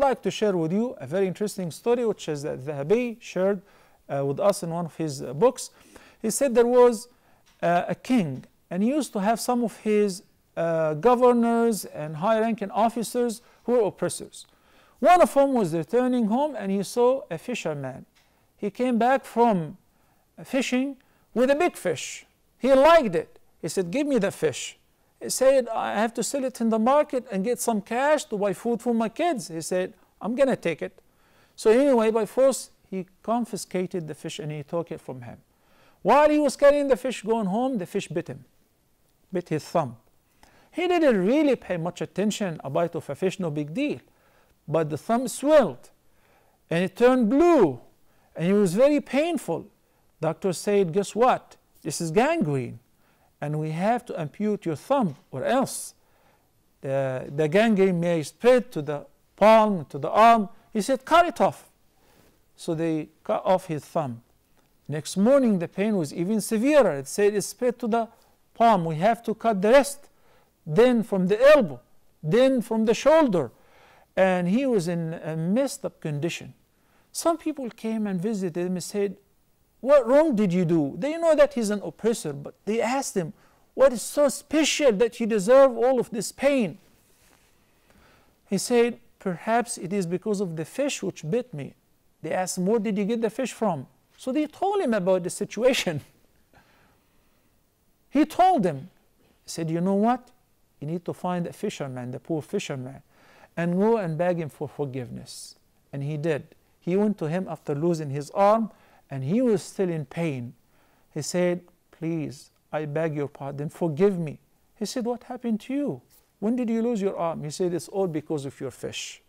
like to share with you a very interesting story which is that Dhahabi shared with us in one of his books. He said there was a king, and he used to have some of his governors and high-ranking officers who were oppressors. One of them was returning home and he saw a fisherman. He came back from fishing with a big fish. He liked it. He said, "Give me the fish." He said, "I have to sell it in the market and get some cash to buy food for my kids." He said, "I'm going to take it." So anyway, by force, he confiscated the fish and he took it from him. While he was carrying the fish going home, the fish bit him, bit his thumb. He didn't really pay much attention, a bite of a fish, no big deal. But the thumb swelled and it turned blue and it was very painful. Doctor said, "Guess what? This is gangrene and we have to ampute your thumb or else the gangrene may spread to the palm, to the arm." He said, "Cut it off." So they cut off his thumb. Next morning the pain was even severer. It said it spread to the palm. We have to cut the rest. Then from the elbow, then from the shoulder. And he was in a messed up condition. Some people came and visited him and said, "What wrong did you do?" They know that he's an oppressor, but they asked him, "What is so special that you deserve all of this pain?" He said, "Perhaps it is because of the fish which bit me." They asked him, "Where did you get the fish from?" So they told him about the situation. He told them, he said, "You know what? You need to find a fisherman, the poor fisherman, and go and beg him for forgiveness." And he did. He went to him after losing his arm, and he was still in pain. He said, "Please, I beg your pardon, forgive me." He said, "What happened to you? When did you lose your arm?" He said, "It's all because of your fish."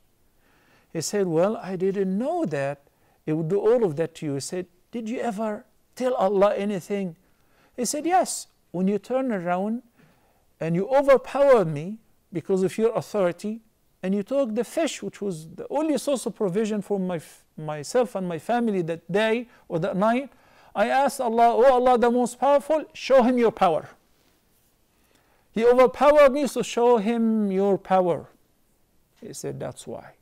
He said, "Well, I didn't know that it would do all of that to you." He said, "Did you ever tell Allah anything?" He said, "Yes, when you turn around and you overpowered me because of your authority, and you took the fish, which was the only source of provision for myself and my family that day or that night, I asked Allah, 'Oh Allah, the most powerful, show him your power.' He overpowered me, so show him your power." He said, "That's why."